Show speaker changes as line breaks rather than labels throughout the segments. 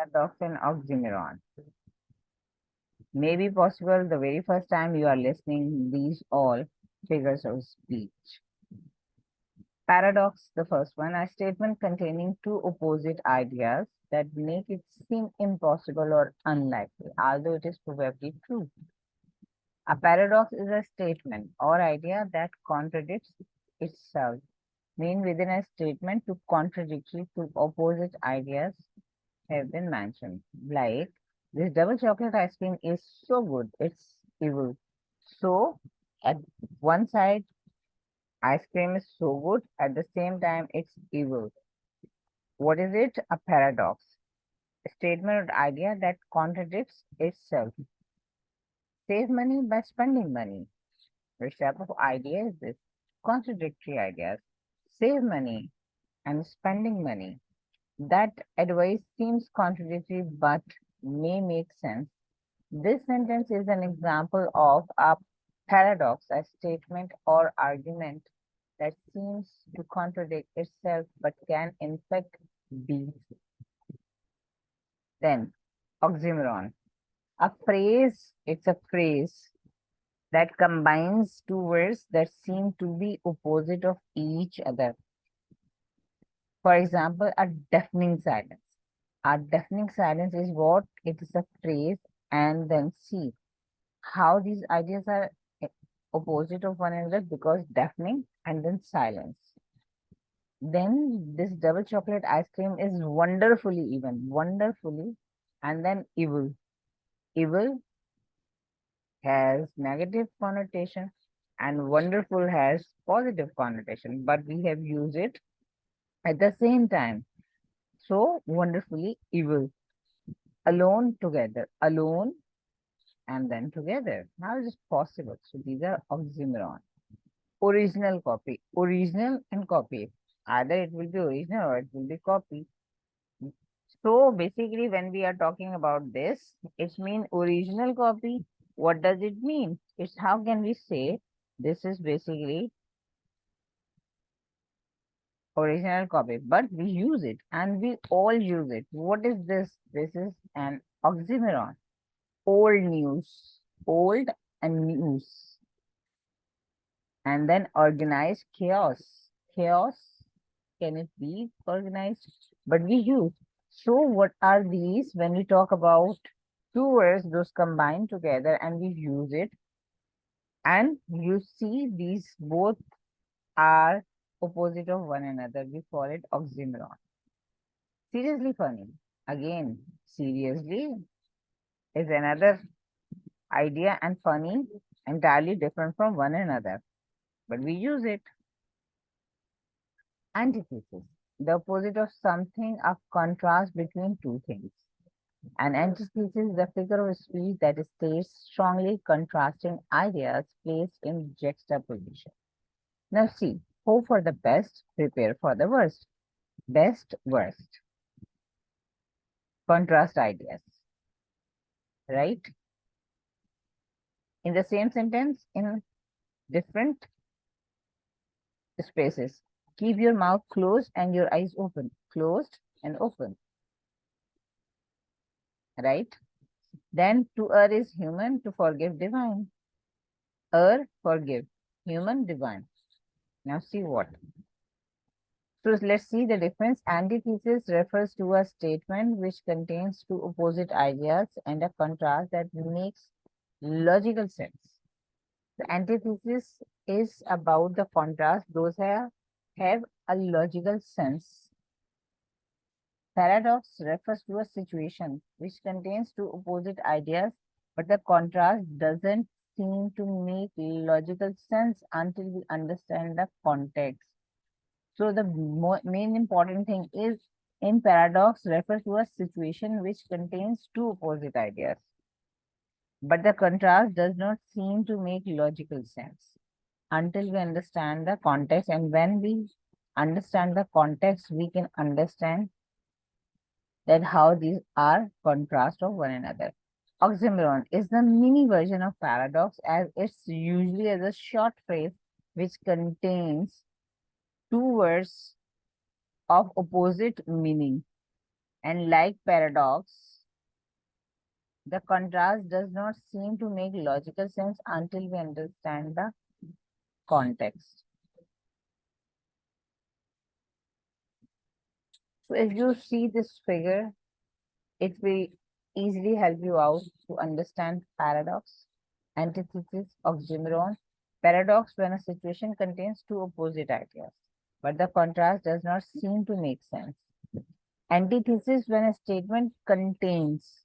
Paradox and oxymoron. May be possible the very first time you are listening these all figures of speech. Paradox, the first one, a statement containing two opposite ideas that make it seem impossible or unlikely, although it is probably true. A paradox is a statement or idea that contradicts itself. Mean within a statement, two contradictory, two opposite ideas have been mentioned. Like, this double chocolate ice cream is so good, it's evil. So, at one side, ice cream is so good, at the same time, it's evil. What is it? A paradox. A statement or idea that contradicts itself. Save money by spending money. Which type of idea is this? Contradictory ideas. Save money and spending money. That advice seems contradictory but may make sense. This sentence is an example of a paradox, a statement or argument that seems to contradict itself but can in fact be. Then, oxymoron. It's a phrase that combines two words that seem to be opposite of each other. For example, a deafening silence. A deafening silence is what? It is a phrase, and then see how these ideas are opposite of one another, because deafening and then silence. Then this double chocolate ice cream is wonderfully, and then evil. Evil has negative connotation and wonderful has positive connotation, but we have used it at the same time. So wonderfully evil. Alone together. Alone and then together. How is it possible? So these are oxymoron. Original copy. Original and copy. Either it will be original or it will be copy. So basically, when we are talking about this, it's mean original copy. What does it mean? It's how can we say this is basically original copy, but we use it and we all use it. What is this? This is an oxymoron. Old news, old and news, and then organized chaos. Chaos, can it be organized? But we use. So what are these when we talk about two words, those combined together and we use it? And you see these both are opposite of one another. We call it oxymoron. Seriously funny. Again, seriously is another idea and funny entirely different from one another. But we use it. Antithesis, the opposite of something, a contrast between two things. An antithesis is the figure of speech that states strongly contrasting ideas placed in juxtaposition. Now see, hope for the best, prepare for the worst. Best, worst. Contrast ideas, right? In the same sentence, in different spaces. Keep your mouth closed and your eyes open. Closed and open, right? Then to err is human, to forgive divine. Err, forgive. Human, divine. Now see what. So let's see the difference. Antithesis refers to a statement which contains two opposite ideas and a contrast that makes logical sense. The antithesis is about the contrast. Those have a logical sense. Paradox refers to a situation which contains two opposite ideas, but the contrast doesn't seem to make logical sense until we understand the context. So the main important thing is, in paradox refers to a situation which contains two opposite ideas, but the contrast does not seem to make logical sense until we understand the context. And when we understand the context, we can understand that how these are contrast of one another. Oxymoron is the mini version of paradox, as it's usually as a short phrase which contains two words of opposite meaning. And like paradox, the contrast does not seem to make logical sense until we understand the context. So if you see this figure, it will easily help you out to understand paradox, antithesis, oxymoron. Paradox when a situation contains two opposite ideas, but the contrast does not seem to make sense. Antithesis when a statement contains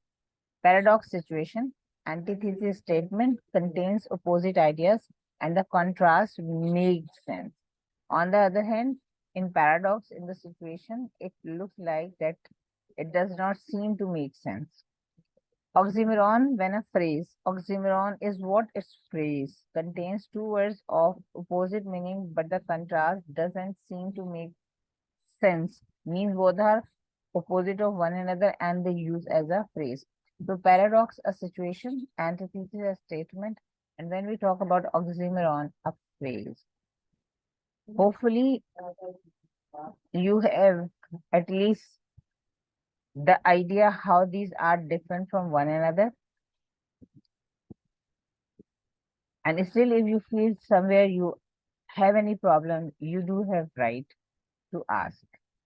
paradox situation, antithesis statement contains opposite ideas and the contrast makes sense. On the other hand, in paradox in the situation, it looks like that it does not seem to make sense. Oxymoron, when a phrase, oxymoron is what its phrase contains two words of opposite meaning, but the contrast doesn't seem to make sense, means both are opposite of one another and they use as a phrase. So paradox, a situation, antithesis, a statement, and when we talk about oxymoron, a phrase. Hopefully, you have at least the idea how these are different from one another. And still, if you feel somewhere you have any problem, you do have right to ask.